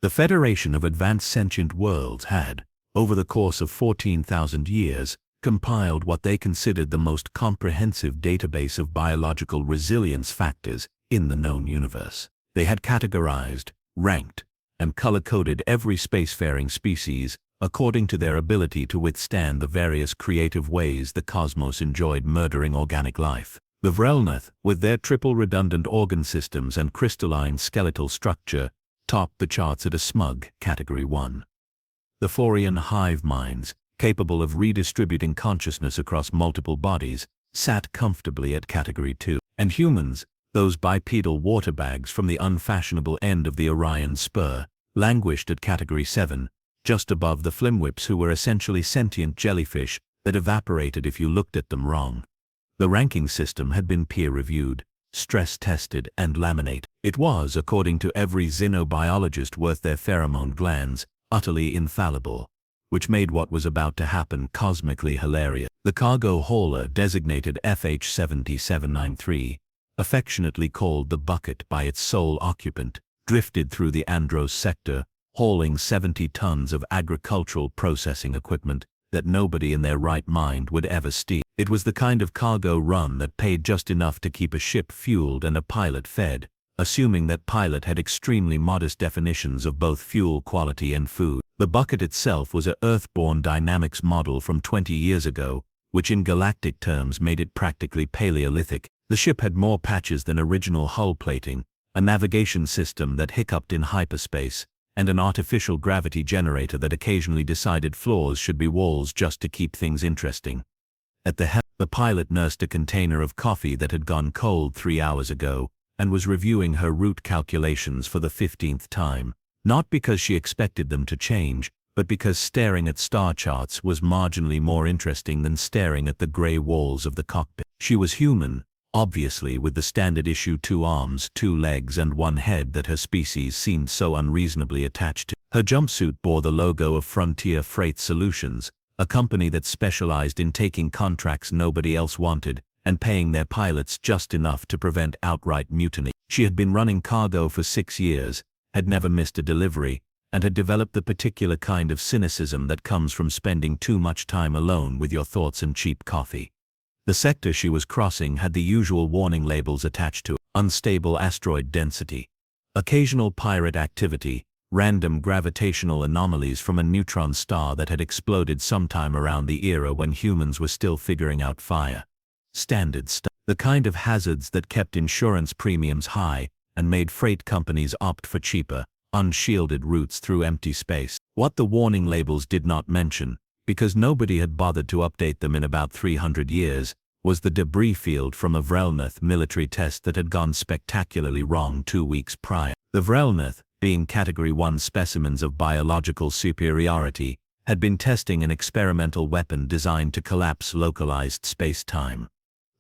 The Federation of Advanced Sentient Worlds had, over the course of 14,000 years, compiled what they considered the most comprehensive database of biological resilience factors in the known universe. They had categorized, ranked, and color-coded every spacefaring species according to their ability to withstand the various creative ways the cosmos enjoyed murdering organic life. The Vrelnath, with their triple redundant organ systems and crystalline skeletal structure, topped the charts at a smug Category 1. The Phorian hive minds, capable of redistributing consciousness across multiple bodies, sat comfortably at Category 2. And humans, those bipedal water bags from the unfashionable end of the Orion spur, languished at Category 7, just above the flimwhips who were essentially sentient jellyfish that evaporated if you looked at them wrong. The ranking system had been peer-reviewed, stress-tested, and laminated. It was, according to every xenobiologist worth their pheromone glands, utterly infallible, which made what was about to happen cosmically hilarious. The cargo hauler, designated FH-7793, affectionately called the bucket by its sole occupant, drifted through the Andros sector, hauling 70 tons of agricultural processing equipment that nobody in their right mind would ever steal. It was the kind of cargo run that paid just enough to keep a ship fueled and a pilot fed, assuming that pilot had extremely modest definitions of both fuel quality and food. The bucket itself was a Earthborn dynamics model from 20 years ago, which in galactic terms made it practically Paleolithic. The ship had more patches than original hull plating, a navigation system that hiccuped in hyperspace, and an artificial gravity generator that occasionally decided floors should be walls just to keep things interesting. At the helm, the pilot nursed a container of coffee that had gone cold 3 hours ago, and was reviewing her route calculations for the 15th time, not because she expected them to change, but because staring at star charts was marginally more interesting than staring at the gray walls of the cockpit. She was human, obviously, with the standard issue 2 arms, 2 legs, and 1 head that her species seemed so unreasonably attached to. Her jumpsuit bore the logo of Frontier Freight Solutions, a company that specialized in taking contracts nobody else wanted and paying their pilots just enough to prevent outright mutiny. She had been running cargo for 6 years, had never missed a delivery, and had developed the particular kind of cynicism that comes from spending too much time alone with your thoughts and cheap coffee. The sector she was crossing had the usual warning labels attached to it: unstable asteroid density, occasional pirate activity, random gravitational anomalies from a neutron star that had exploded sometime around the era when humans were still figuring out fire. Standard stuff. The kind of hazards that kept insurance premiums high and made freight companies opt for cheaper, unshielded routes through empty space. What the warning labels did not mention, because nobody had bothered to update them in about 300 years, was the debris field from a Vrelnath military test that had gone spectacularly wrong 2 weeks prior. The Vrelnath, being Category 1 specimens of biological superiority, had been testing an experimental weapon designed to collapse localized space-time.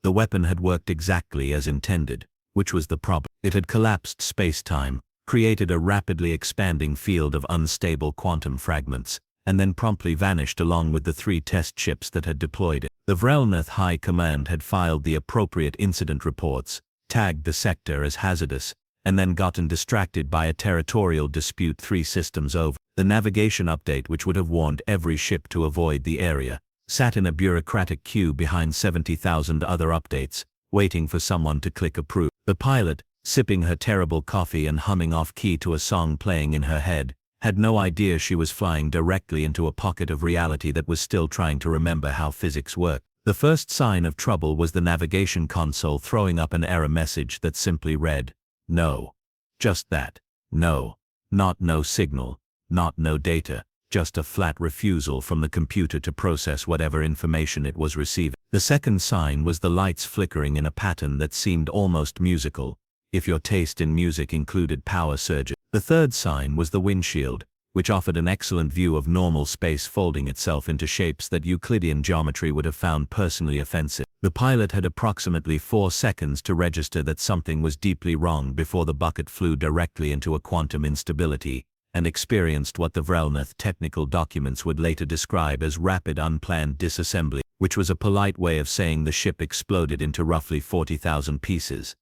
The weapon had worked exactly as intended, which was the problem. It had collapsed space-time, created a rapidly expanding field of unstable quantum fragments, and then promptly vanished along with the 3 test ships that had deployed it. The Vrelnath High Command had filed the appropriate incident reports, tagged the sector as hazardous, and then gotten distracted by a territorial dispute 3 systems over. The navigation update, which would have warned every ship to avoid the area, sat in a bureaucratic queue behind 70,000 other updates, waiting for someone to click approve. The pilot, sipping her terrible coffee and humming off-key to a song playing in her head, had no idea she was flying directly into a pocket of reality that was still trying to remember how physics worked. The first sign of trouble was the navigation console throwing up an error message that simply read, "No." Just that. No. Not no signal, not no data, just a flat refusal from the computer to process whatever information it was receiving. The second sign was the lights flickering in a pattern that seemed almost musical, if your taste in music included power surges. The third sign was the windshield, which offered an excellent view of normal space folding itself into shapes that Euclidean geometry would have found personally offensive. The pilot had approximately 4 seconds to register that something was deeply wrong before the bucket flew directly into a quantum instability, and experienced what the Vrelnath technical documents would later describe as rapid unplanned disassembly, which was a polite way of saying the ship exploded into roughly 40,000 pieces.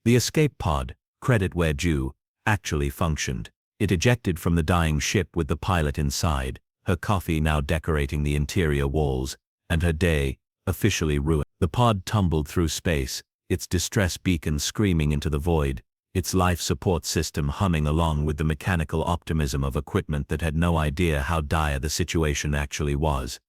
The escape pod, credit where due, actually functioned, It ejected from the dying ship with the pilot inside, her coffee now decorating the interior walls, and her day, officially ruined. The pod tumbled through space, its distress beacon screaming into the void, its life support system humming along with the mechanical optimism of equipment that had no idea how dire the situation actually was.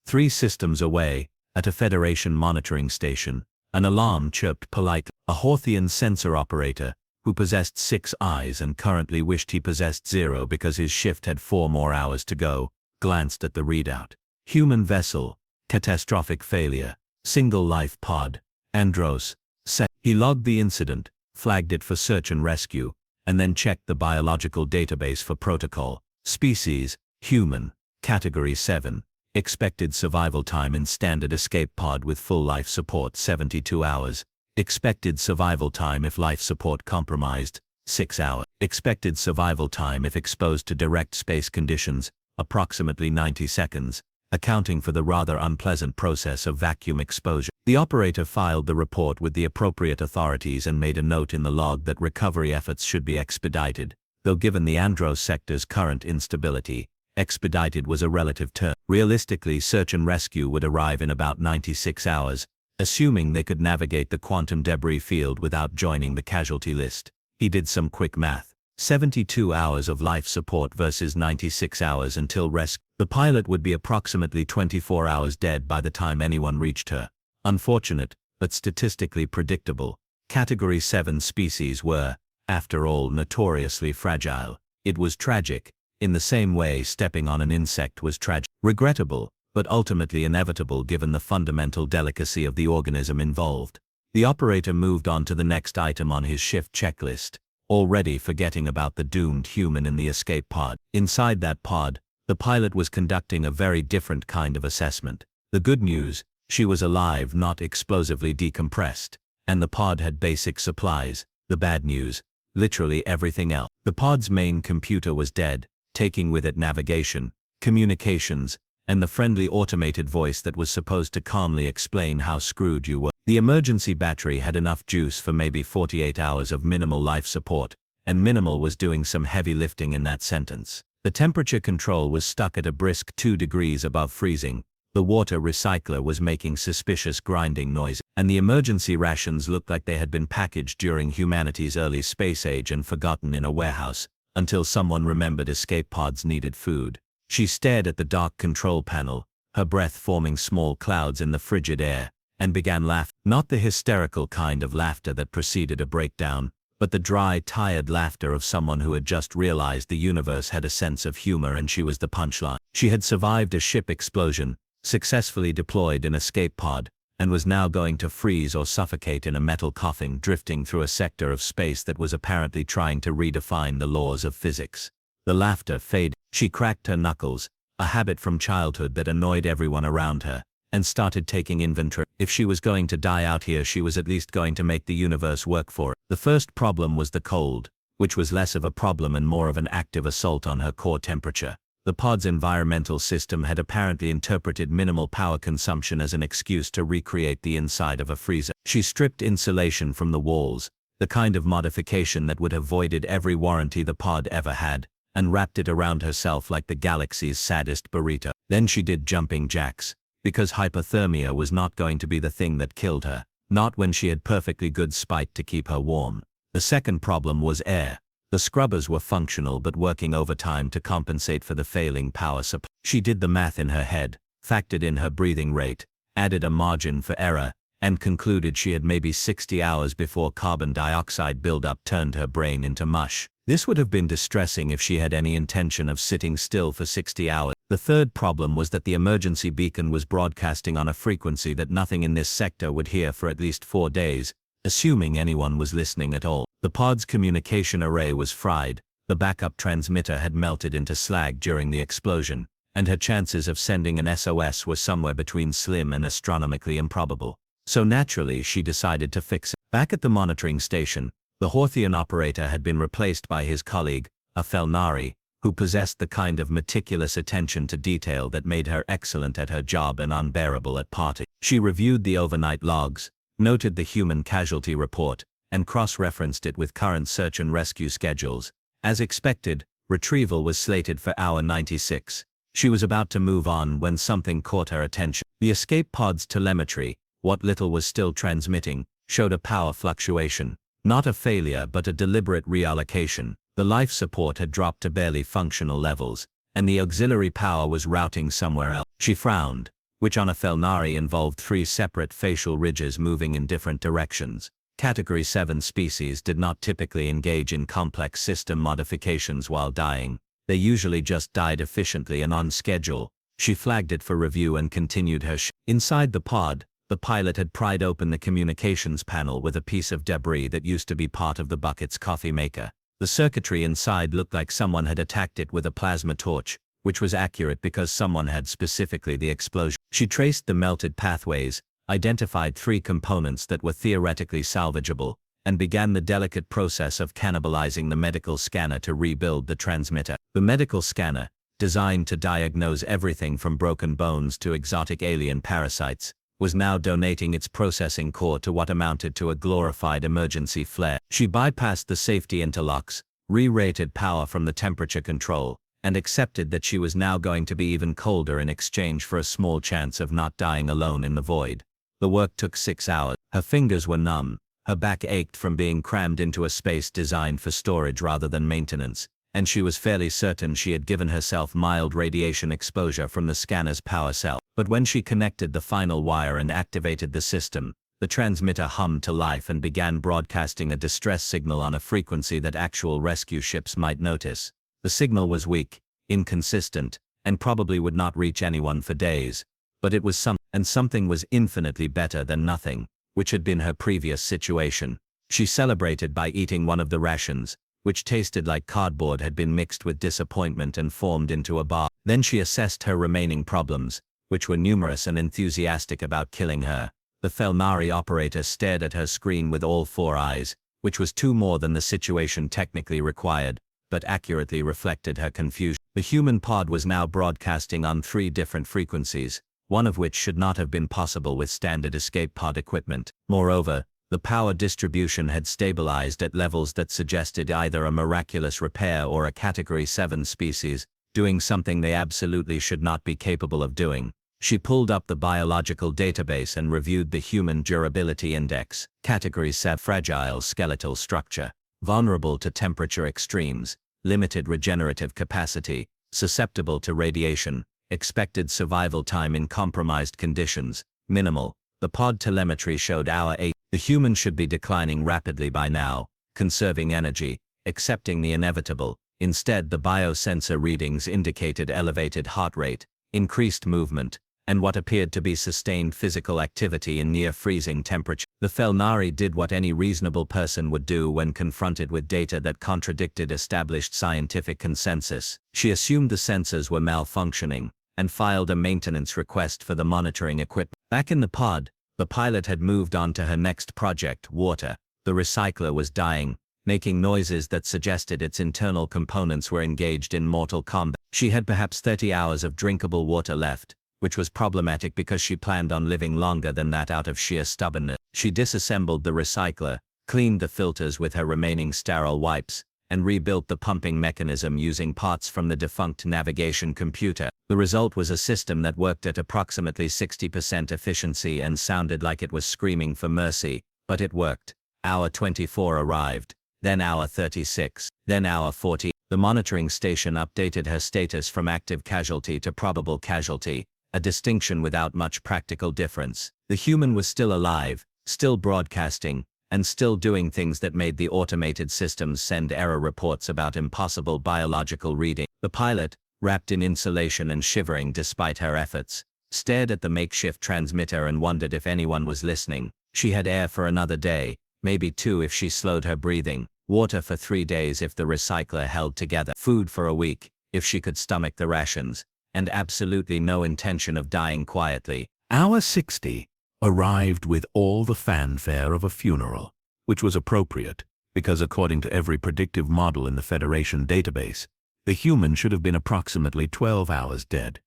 3 systems away, at a Federation monitoring station, an alarm chirped politely. A Hawthian sensor operator, who possessed 6 eyes and currently wished he possessed 0 because his shift had 4 more hours to go, glanced at the readout. Human vessel, catastrophic failure, single life pod, Andros, set. He logged the incident, flagged it for search and rescue, and then checked the biological database for protocol. Species, human, category 7, expected survival time in standard escape pod with full life support 72 hours, expected survival time if life support compromised, 6 hours, expected survival time if exposed to direct space conditions, approximately 90 seconds, accounting for the rather unpleasant process of vacuum exposure. The operator filed the report with the appropriate authorities and made a note in the log that recovery efforts should be expedited, though given the Andros sector's current instability, expedited was a relative term. Realistically, search and rescue would arrive in about 96 hours, assuming they could navigate the quantum debris field without joining the casualty list. He did some quick math. 72 hours of life support versus 96 hours until rescue. The pilot would be approximately 24 hours dead by the time anyone reached her. Unfortunate, but statistically predictable. Category 7 species were, after all, notoriously fragile. It was tragic, in the same way stepping on an insect was tragic. Regrettable, but ultimately inevitable given the fundamental delicacy of the organism involved. The operator moved on to the next item on his shift checklist, already forgetting about the doomed human in the escape pod. Inside that pod, the pilot was conducting a very different kind of assessment. The good news, she was alive, not explosively decompressed, and the pod had basic supplies. The bad news, literally everything else. The pod's main computer was dead, taking with it navigation, communications, and the friendly automated voice that was supposed to calmly explain how screwed you were. The emergency battery had enough juice for maybe 48 hours of minimal life support, and minimal was doing some heavy lifting in that sentence. The temperature control was stuck at a brisk 2 degrees above freezing, the water recycler was making suspicious grinding noise, and the emergency rations looked like they had been packaged during humanity's early space age and forgotten in a warehouse, until someone remembered escape pods needed food. She stared at the dark control panel, her breath forming small clouds in the frigid air, and began laughing. Not the hysterical kind of laughter that preceded a breakdown, but the dry, tired laughter of someone who had just realized the universe had a sense of humor and she was the punchline. She had survived a ship explosion, successfully deployed an escape pod, and was now going to freeze or suffocate in a metal coffin drifting through a sector of space that was apparently trying to redefine the laws of physics. The laughter faded. She cracked her knuckles, a habit from childhood that annoyed everyone around her, and started taking inventory. If she was going to die out here, she was at least going to make the universe work for it. The first problem was the cold, which was less of a problem and more of an active assault on her core temperature. The pod's environmental system had apparently interpreted minimal power consumption as an excuse to recreate the inside of a freezer. She stripped insulation from the walls, the kind of modification that would have voided every warranty the pod ever had, and wrapped it around herself like the galaxy's saddest burrito. Then she did jumping jacks, because hypothermia was not going to be the thing that killed her, not when she had perfectly good spite to keep her warm. The second problem was air. The scrubbers were functional but working overtime to compensate for the failing power supply. She did the math in her head, factored in her breathing rate, added a margin for error, and concluded she had maybe 60 hours before carbon dioxide buildup turned her brain into mush. This would have been distressing if she had any intention of sitting still for 60 hours. The third problem was that the emergency beacon was broadcasting on a frequency that nothing in this sector would hear for at least 4 days, assuming anyone was listening at all. The pod's communication array was fried, the backup transmitter had melted into slag during the explosion, and her chances of sending an SOS were somewhere between slim and astronomically improbable. So naturally she decided to fix it. Back at the monitoring station, the Hawthian operator had been replaced by his colleague, a Felnari, who possessed the kind of meticulous attention to detail that made her excellent at her job and unbearable at party. She reviewed the overnight logs, noted the human casualty report, and cross-referenced it with current search and rescue schedules. As expected, Retrieval was slated for hour 96. She was about to move on when something caught her attention. The escape pod's telemetry, what little was still transmitting, showed a power fluctuation. Not a failure but a deliberate reallocation. The life support had dropped to barely functional levels, and the auxiliary power was routing somewhere else. She frowned, which on a Felnari involved 3 separate facial ridges moving in different directions. Category 7 species did not typically engage in complex system modifications while dying. They usually just died efficiently and on schedule. She flagged it for review and continued her Inside the pod, the pilot had pried open the communications panel with a piece of debris that used to be part of the bucket's coffee maker. The circuitry inside looked like someone had attacked it with a plasma torch, which was accurate because someone had specifically the explosion. She traced the melted pathways, identified 3 components that were theoretically salvageable, and began the delicate process of cannibalizing the medical scanner to rebuild the transmitter. The medical scanner, designed to diagnose everything from broken bones to exotic alien parasites, was now donating its processing core to what amounted to a glorified emergency flare. She bypassed the safety interlocks, re-rated power from the temperature control, and accepted that she was now going to be even colder in exchange for a small chance of not dying alone in the void. The work took 6 hours. Her fingers were numb, her back ached from being crammed into a space designed for storage rather than maintenance, and she was fairly certain she had given herself mild radiation exposure from the scanner's power cell. But when she connected the final wire and activated the system, the transmitter hummed to life and began broadcasting a distress signal on a frequency that actual rescue ships might notice. The signal was weak, inconsistent, and probably would not reach anyone for days, but it was something was infinitely better than nothing, which had been her previous situation. She celebrated by eating one of the rations, which tasted like cardboard had been mixed with disappointment and formed into a bar. Then she assessed her remaining problems, which were numerous and enthusiastic about killing her. The Felnari operator stared at her screen with all 4 eyes, which was 2 more than the situation technically required, but accurately reflected her confusion. The human pod was now broadcasting on 3 different frequencies, one of which should not have been possible with standard escape pod equipment. Moreover, the power distribution had stabilized at levels that suggested either a miraculous repair or a Category 7 species doing something they absolutely should not be capable of doing. She pulled up the biological database and reviewed the Human Durability Index. Category 7: fragile skeletal structure, vulnerable to temperature extremes, limited regenerative capacity, susceptible to radiation, expected survival time in compromised conditions, minimal. The pod telemetry showed hour 8. The human should be declining rapidly by now, conserving energy, accepting the inevitable. Instead, the biosensor readings indicated elevated heart rate, increased movement, and what appeared to be sustained physical activity in near-freezing temperature. The Felnari did what any reasonable person would do when confronted with data that contradicted established scientific consensus. She assumed the sensors were malfunctioning, and filed a maintenance request for the monitoring equipment. Back in the pod, the pilot had moved on to her next project, water. The recycler was dying, making noises that suggested its internal components were engaged in mortal combat. She had perhaps 30 hours of drinkable water left, which was problematic because she planned on living longer than that out of sheer stubbornness. She disassembled the recycler, cleaned the filters with her remaining sterile wipes, and rebuilt the pumping mechanism using parts from the defunct navigation computer. The result was a system that worked at approximately 60% efficiency and sounded like it was screaming for mercy, but it worked. Hour 24 arrived, then hour 36, then hour 40. The monitoring station updated her status from active casualty to probable casualty, a distinction without much practical difference. The human was still alive, still broadcasting, and still doing things that made the automated systems send error reports about impossible biological reading. The pilot, wrapped in insulation and shivering despite her efforts, stared at the makeshift transmitter and wondered if anyone was listening. She had air for another day, maybe 2 if she slowed her breathing, water for 3 days if the recycler held together, food for a week, if she could stomach the rations, and absolutely no intention of dying quietly. Hour 60 arrived with all the fanfare of a funeral, which was appropriate, because according to every predictive model in the Federation database, the human should have been approximately 12 hours dead.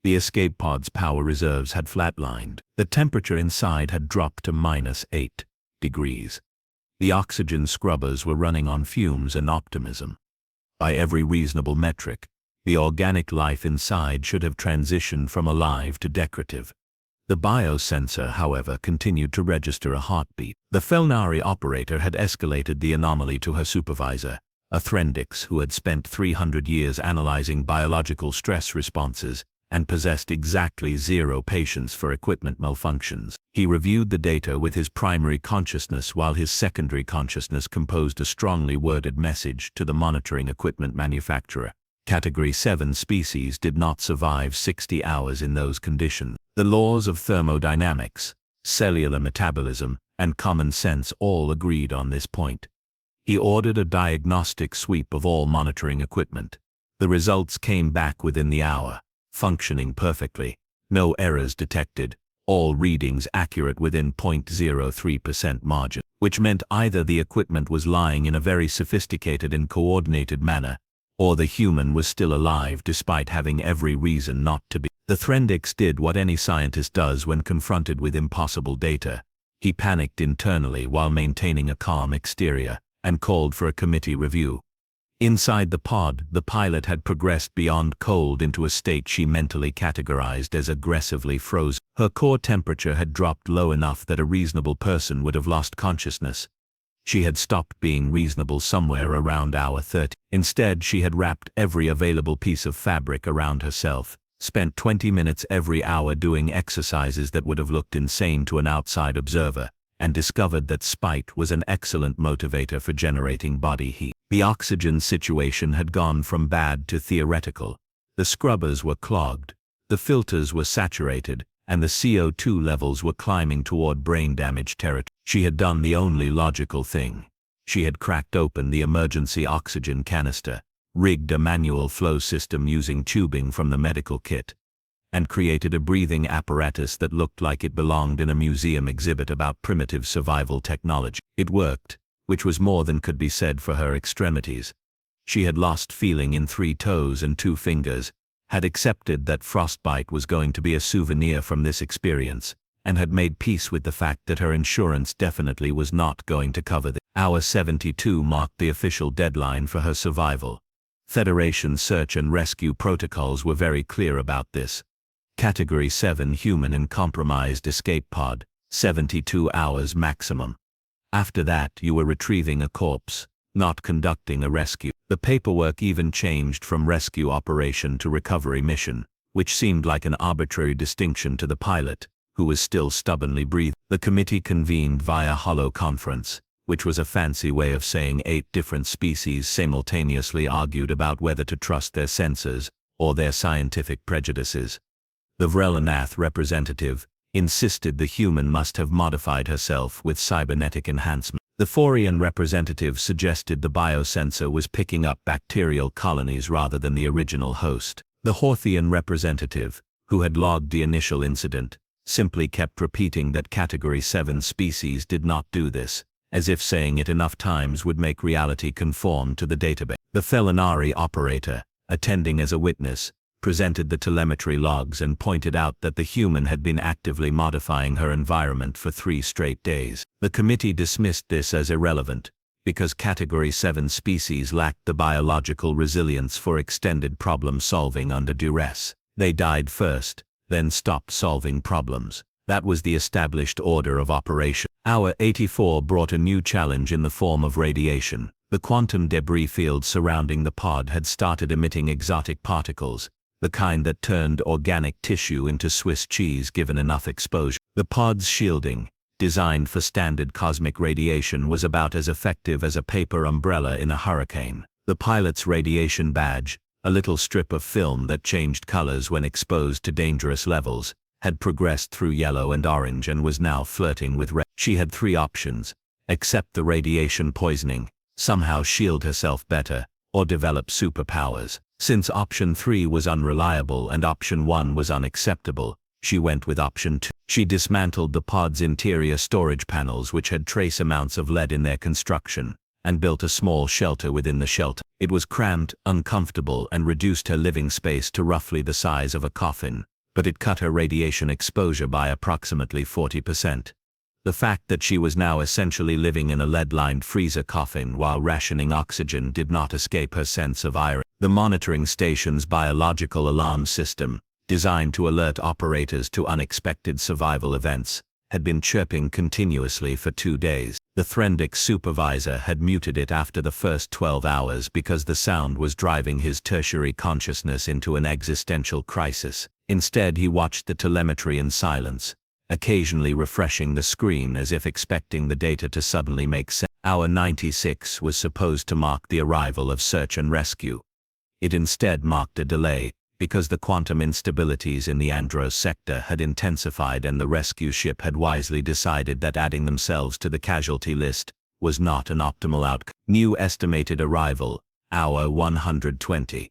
The escape pod's power reserves had flatlined. The temperature inside had dropped to -8 degrees. The oxygen scrubbers were running on fumes and optimism. By every reasonable metric, the organic life inside should have transitioned from alive to decorative. The biosensor, however, continued to register a heartbeat. The Felnari operator had escalated the anomaly to her supervisor, a Threndix who had spent 300 years analyzing biological stress responses and possessed exactly 0 patience for equipment malfunctions. He reviewed the data with his primary consciousness while his secondary consciousness composed a strongly worded message to the monitoring equipment manufacturer. Category 7 species did not survive 60 hours in those conditions. The laws of thermodynamics, cellular metabolism, and common sense all agreed on this point. He ordered a diagnostic sweep of all monitoring equipment. The results came back within the hour, functioning perfectly, no errors detected, all readings accurate within 0.03% margin, which meant either the equipment was lying in a very sophisticated and coordinated manner, or the human was still alive despite having every reason not to be. The Threndix did what any scientist does when confronted with impossible data. He panicked internally while maintaining a calm exterior, and called for a committee review. Inside the pod, the pilot had progressed beyond cold into a state she mentally categorized as aggressively frozen. Her core temperature had dropped low enough that a reasonable person would have lost consciousness. She had stopped being reasonable somewhere around hour 30. Instead, she had wrapped every available piece of fabric around herself, spent 20 minutes every hour doing exercises that would have looked insane to an outside observer, and discovered that spite was an excellent motivator for generating body heat. The oxygen situation had gone from bad to theoretical. The scrubbers were clogged, the filters were saturated, and the CO2 levels were climbing toward brain damage territory. She had done the only logical thing. She had cracked open the emergency oxygen canister, rigged a manual flow system using tubing from the medical kit, and created a breathing apparatus that looked like it belonged in a museum exhibit about primitive survival technology. It worked, which was more than could be said for her extremities. She had lost feeling in 3 toes and 2 fingers, had accepted that frostbite was going to be a souvenir from this experience, and had made peace with the fact that her insurance definitely was not going to cover the hour 72 marked the official deadline for her survival. Federation search and rescue protocols were very clear about this. Category 7 human in compromised escape pod, 72 hours maximum. After that, you were retrieving a corpse, not conducting a rescue. The paperwork even changed from rescue operation to recovery mission, which seemed like an arbitrary distinction to the pilot, who was still stubbornly breathing. The committee convened via holo conference, which was a fancy way of saying 8 different species simultaneously argued about whether to trust their senses or their scientific prejudices. The Vrelanath representative insisted the human must have modified herself with cybernetic enhancement. The Forian representative suggested the biosensor was picking up bacterial colonies rather than the original host. The Horthian representative, who had logged the initial incident, simply kept repeating that Category 7 species did not do this, as if saying it enough times would make reality conform to the database. The Felnari operator, attending as a witness, presented the telemetry logs and pointed out that the human had been actively modifying her environment for 3 straight days. The committee dismissed this as irrelevant, because Category 7 species lacked the biological resilience for extended problem solving under duress. They died first, then stopped solving problems. That was the established order of operation. Hour 84 brought a new challenge in the form of radiation. The quantum debris field surrounding the pod had started emitting exotic particles, the kind that turned organic tissue into Swiss cheese given enough exposure. The pod's shielding, designed for standard cosmic radiation, was about as effective as a paper umbrella in a hurricane. The pilot's radiation badge, a little strip of film that changed colors when exposed to dangerous levels, had progressed through yellow and orange and was now flirting with red. She had 3 options: accept the radiation poisoning, somehow shield herself better, or develop superpowers. Since option 3 was unreliable and option 1 was unacceptable, she went with option 2. She dismantled the pod's interior storage panels, which had trace amounts of lead in their construction, and built a small shelter within the shelter. It was cramped, uncomfortable, and reduced her living space to roughly the size of a coffin, but it cut her radiation exposure by approximately 40%. The fact that she was now essentially living in a lead-lined freezer coffin while rationing oxygen did not escape her sense of irony. The monitoring station's biological alarm system, designed to alert operators to unexpected survival events, had been chirping continuously for 2 days. The Threndik's supervisor had muted it after the first 12 hours because the sound was driving his tertiary consciousness into an existential crisis. Instead, he watched the telemetry in silence, occasionally refreshing the screen as if expecting the data to suddenly make sense. Hour 96 was supposed to mark the arrival of search and rescue. It instead marked a delay, because the quantum instabilities in the Andros sector had intensified and the rescue ship had wisely decided that adding themselves to the casualty list was not an optimal outcome. New estimated arrival, hour 120.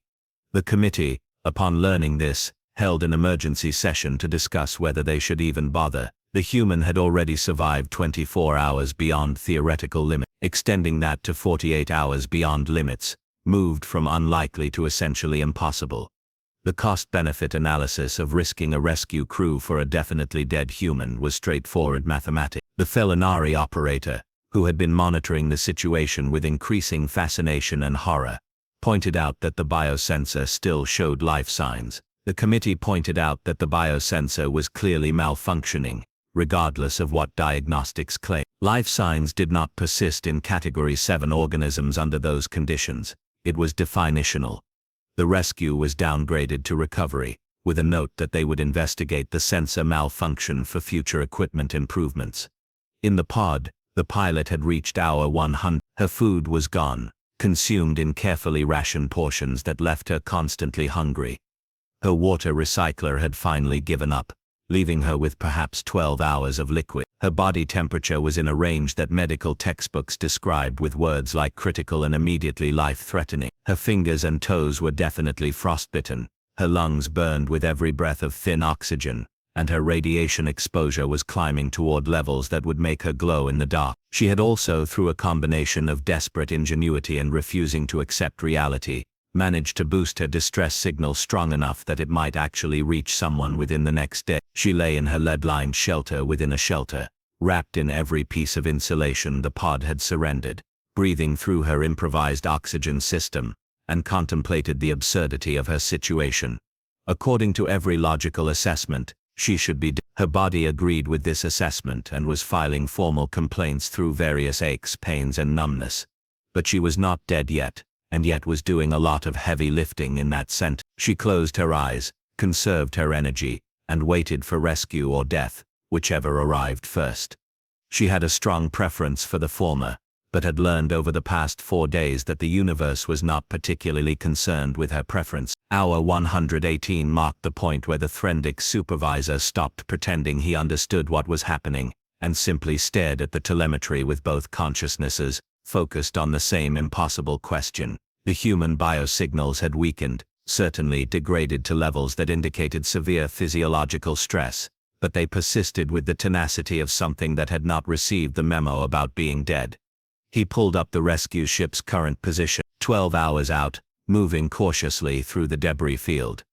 The committee, upon learning this, held an emergency session to discuss whether they should even bother. The human had already survived 24 hours beyond theoretical limit. Extending that to 48 hours beyond limits moved from unlikely to essentially impossible. The cost-benefit analysis of risking a rescue crew for a definitely dead human was straightforward mathematics. The Felinari operator, who had been monitoring the situation with increasing fascination and horror, pointed out that the biosensor still showed life signs. The committee pointed out that the biosensor was clearly malfunctioning, regardless of what diagnostics claimed. Life signs did not persist in Category 7 organisms under those conditions. It was definitional. The rescue was downgraded to recovery, with a note that they would investigate the sensor malfunction for future equipment improvements. In the pod, the pilot had reached hour 100. Her food was gone, consumed in carefully rationed portions that left her constantly hungry. Her water recycler had finally given up, leaving her with perhaps 12 hours of liquid. Her body temperature was in a range that medical textbooks described with words like critical and immediately life-threatening. Her fingers and toes were definitely frostbitten, her lungs burned with every breath of thin oxygen, and her radiation exposure was climbing toward levels that would make her glow in the dark. She had also, through a combination of desperate ingenuity and refusing to accept reality, managed to boost her distress signal strong enough that it might actually reach someone within the next day. She lay in her lead-lined shelter within a shelter, wrapped in every piece of insulation the pod had surrendered, breathing through her improvised oxygen system, and contemplated the absurdity of her situation. According to every logical assessment, she should be dead. Her body agreed with this assessment and was filing formal complaints through various aches, pains, and numbness. But she was not dead yet, and yet was doing a lot of heavy lifting in that sense. She closed her eyes, conserved her energy, and waited for rescue or death, whichever arrived first. She had a strong preference for the former, but had learned over the past 4 days that the universe was not particularly concerned with her preference. Hour 118 marked the point where the Threndik's supervisor stopped pretending he understood what was happening, and simply stared at the telemetry with both consciousnesses focused on the same impossible question. The human biosignals had weakened, certainly degraded to levels that indicated severe physiological stress, but they persisted with the tenacity of something that had not received the memo about being dead. He pulled up the rescue ship's current position, 12 hours out, moving cautiously through the debris field.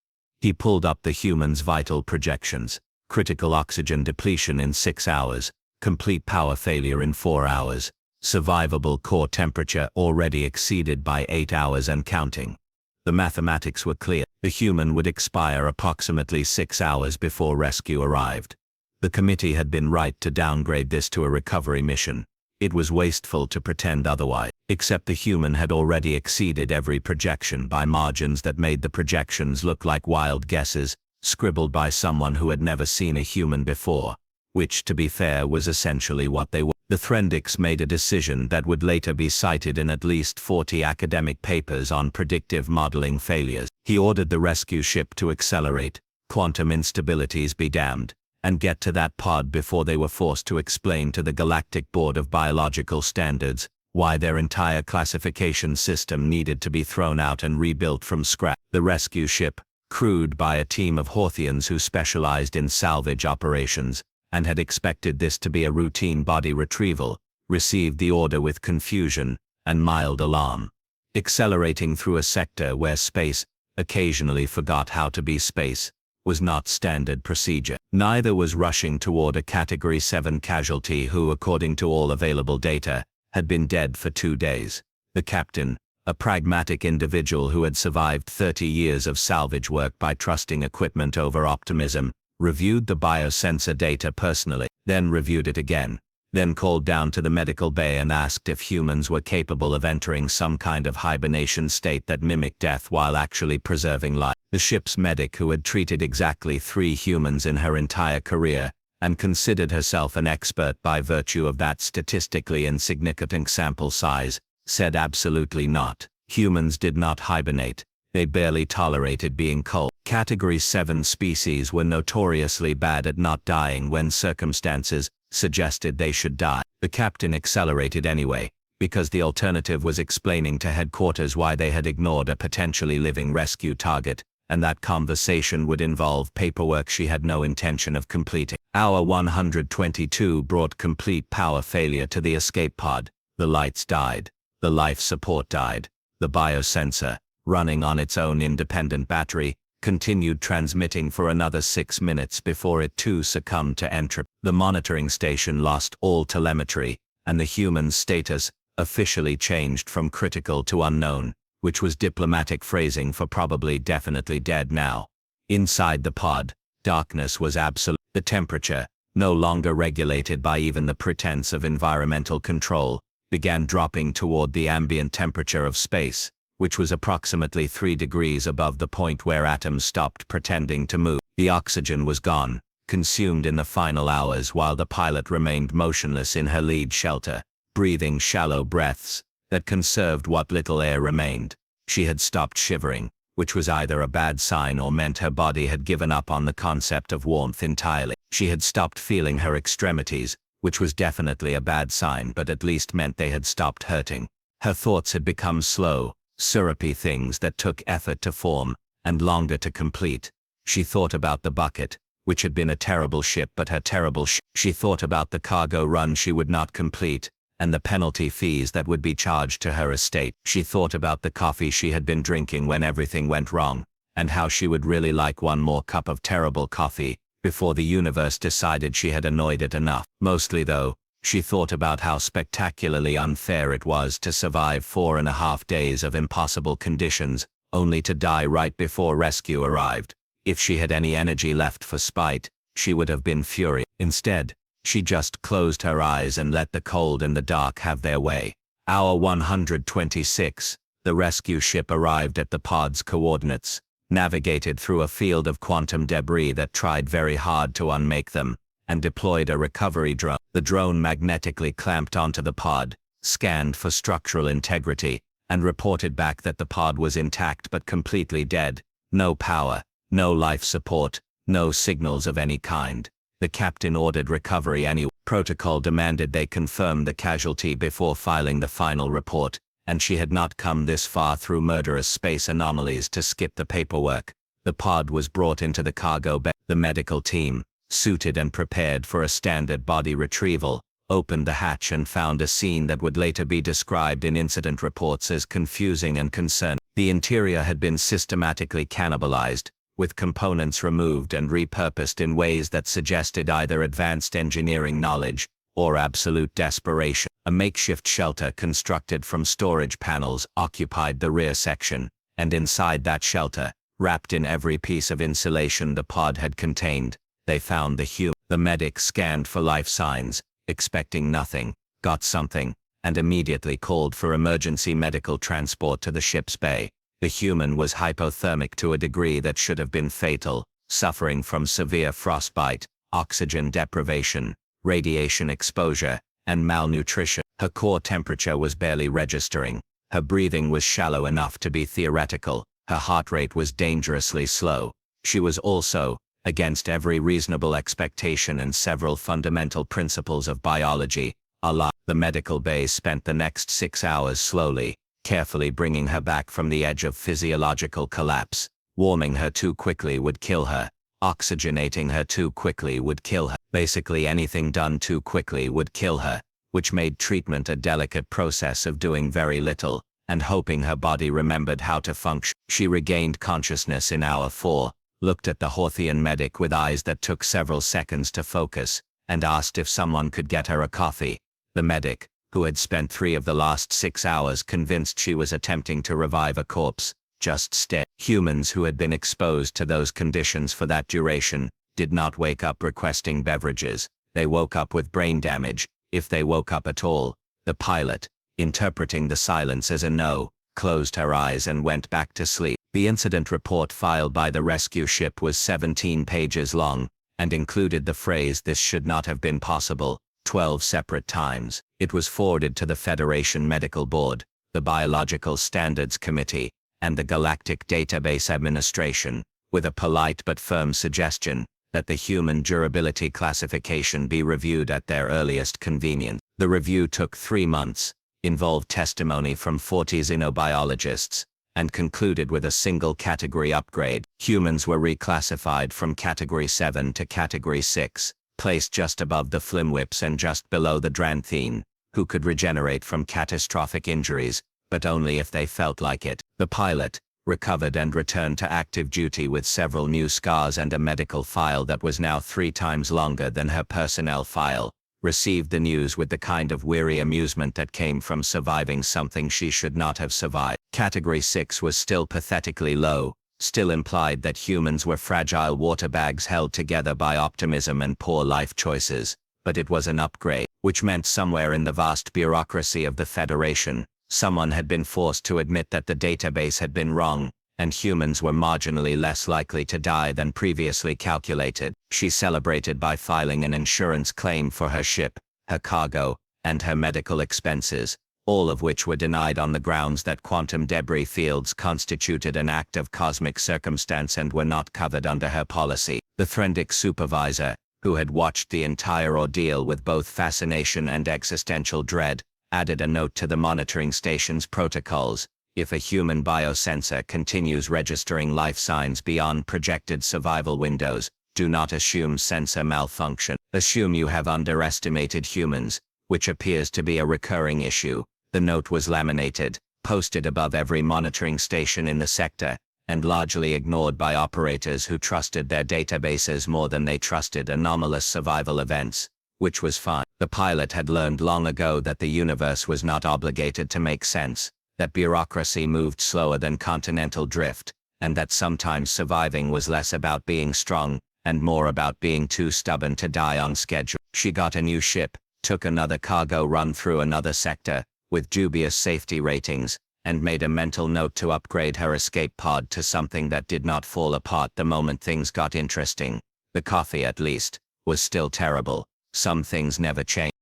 He pulled up the human's vital projections: critical oxygen depletion in 6 hours, complete power failure in 4 hours, survivable core temperature already exceeded by 8 hours and counting. The mathematics were clear. The human would expire approximately 6 hours before rescue arrived. The committee had been right to downgrade this to a recovery mission. It was wasteful to pretend otherwise, except the human had already exceeded every projection by margins that made the projections look like wild guesses, scribbled by someone who had never seen a human before, which, to be fair, was essentially what they were. The Threndiks made a decision that would later be cited in at least 40 academic papers on predictive modeling failures. He ordered the rescue ship to accelerate, quantum instabilities be damned, and get to that pod before they were forced to explain to the Galactic Board of Biological Standards why their entire classification system needed to be thrown out and rebuilt from scratch. The rescue ship, crewed by a team of Horthians who specialized in salvage operations, and had expected this to be a routine body retrieval, received the order with confusion and mild alarm. Accelerating through a sector where space occasionally forgot how to be space was not standard procedure. Neither was rushing toward a Category 7 casualty who, according to all available data, had been dead for 2 days. The captain, a pragmatic individual who had survived 30 years of salvage work by trusting equipment over optimism, reviewed the biosensor data personally, then reviewed it again, then called down to the medical bay and asked if humans were capable of entering some kind of hibernation state that mimicked death while actually preserving life. The ship's medic, who had treated exactly 3 humans in her entire career, and considered herself an expert by virtue of that statistically insignificant sample size, said absolutely not. Humans did not hibernate. They barely tolerated being cold. Category 7 species were notoriously bad at not dying when circumstances suggested they should die. The captain accelerated anyway, because the alternative was explaining to headquarters why they had ignored a potentially living rescue target, and that conversation would involve paperwork she had no intention of completing. Hour 122 brought complete power failure to the escape pod. The lights died. The life support died. The biosensor, running on its own independent battery, continued transmitting for another 6 minutes before it too succumbed to entropy. The monitoring station lost all telemetry, and the human's status officially changed from critical to unknown, which was diplomatic phrasing for probably definitely dead now. Inside the pod, darkness was absolute. The temperature, no longer regulated by even the pretense of environmental control, began dropping toward the ambient temperature of space, which was approximately 3 degrees above the point where atoms stopped pretending to move. The oxygen was gone, consumed in the final hours while the pilot remained motionless in her lead shelter, breathing shallow breaths that conserved what little air remained. She had stopped shivering, which was either a bad sign or meant her body had given up on the concept of warmth entirely. She had stopped feeling her extremities, which was definitely a bad sign but at least meant they had stopped hurting. Her thoughts had become slow, syrupy things that took effort to form, and longer to complete. She thought about the bucket, which had been a terrible ship but her terrible She thought about the cargo run she would not complete, and the penalty fees that would be charged to her estate. She thought about the coffee she had been drinking when everything went wrong, and how she would really like one more cup of terrible coffee, before the universe decided she had annoyed it enough. Mostly though, she thought about how spectacularly unfair it was to survive 4.5 days of impossible conditions, only to die right before rescue arrived. If she had any energy left for spite, she would have been furious. Instead, she just closed her eyes and let the cold and the dark have their way. Hour 126, the rescue ship arrived at the pod's coordinates, navigated through a field of quantum debris that tried very hard to unmake them, and deployed a recovery drone. The drone magnetically clamped onto the pod, scanned for structural integrity, and reported back that the pod was intact but completely dead. No power, no life support, no signals of any kind. The captain ordered recovery anyway. Protocol demanded they confirm the casualty before filing the final report, and she had not come this far through murderous space anomalies to skip the paperwork. The pod was brought into the cargo bay. The medical team, suited and prepared for a standard body retrieval, opened the hatch and found a scene that would later be described in incident reports as confusing and concerning. The interior had been systematically cannibalized, with components removed and repurposed in ways that suggested either advanced engineering knowledge or absolute desperation. A makeshift shelter constructed from storage panels occupied the rear section, and inside that shelter, wrapped in every piece of insulation the pod had contained, they found the human. The medic scanned for life signs, expecting nothing, got something, and immediately called for emergency medical transport to the ship's bay. The human was hypothermic to a degree that should have been fatal, suffering from severe frostbite, oxygen deprivation, radiation exposure, and malnutrition. Her core temperature was barely registering. Her breathing was shallow enough to be theoretical. Her heart rate was dangerously slow. She was also, against every reasonable expectation and several fundamental principles of biology, alive. The medical bay spent the next 6 hours slowly, carefully bringing her back from the edge of physiological collapse. Warming her too quickly would kill her. Oxygenating her too quickly would kill her. Basically anything done too quickly would kill her, which made treatment a delicate process of doing very little, and hoping her body remembered how to function. She regained consciousness in hour 4, looked at the Hawthian medic with eyes that took several seconds to focus, and asked if someone could get her a coffee. The medic, who had spent 3 of the last 6 hours convinced she was attempting to revive a corpse, just stared. Humans who had been exposed to those conditions for that duration did not wake up requesting beverages. They woke up with brain damage, if they woke up at all. The pilot, interpreting the silence as a no, closed her eyes and went back to sleep. The incident report filed by the rescue ship was 17 pages long, and included the phrase "this should not have been possible" 12 separate times. It was forwarded to the Federation Medical Board, the Biological Standards Committee, and the Galactic Database Administration, with a polite but firm suggestion that the human durability classification be reviewed at their earliest convenience. The review took 3 months, involved testimony from 40 xenobiologists, and concluded with a single category upgrade. Humans were reclassified from Category 7 to Category 6, placed just above the flimwhips and just below the Dranthine, who could regenerate from catastrophic injuries, but only if they felt like it. The pilot recovered and returned to active duty with several new scars and a medical file that was now 3 times longer than her personnel file. Received the news with the kind of weary amusement that came from surviving something she should not have survived. Category 6 was still pathetically low, still implied that humans were fragile water bags held together by optimism and poor life choices, but it was an upgrade, which meant somewhere in the vast bureaucracy of the Federation, someone had been forced to admit that the database had been wrong, and humans were marginally less likely to die than previously calculated. She celebrated by filing an insurance claim for her ship, her cargo, and her medical expenses, all of which were denied on the grounds that quantum debris fields constituted an act of cosmic circumstance and were not covered under her policy. The Threndic supervisor, who had watched the entire ordeal with both fascination and existential dread, added a note to the monitoring station's protocols: if a human biosensor continues registering life signs beyond projected survival windows, do not assume sensor malfunction. Assume you have underestimated humans, which appears to be a recurring issue. The note was laminated, posted above every monitoring station in the sector, and largely ignored by operators who trusted their databases more than they trusted anomalous survival events, which was fine. The pilot had learned long ago that the universe was not obligated to make sense, that bureaucracy moved slower than continental drift, and that sometimes surviving was less about being strong, and more about being too stubborn to die on schedule. She got a new ship, took another cargo run through another sector, with dubious safety ratings, and made a mental note to upgrade her escape pod to something that did not fall apart the moment things got interesting. The coffee, at least, was still terrible. Some things never change.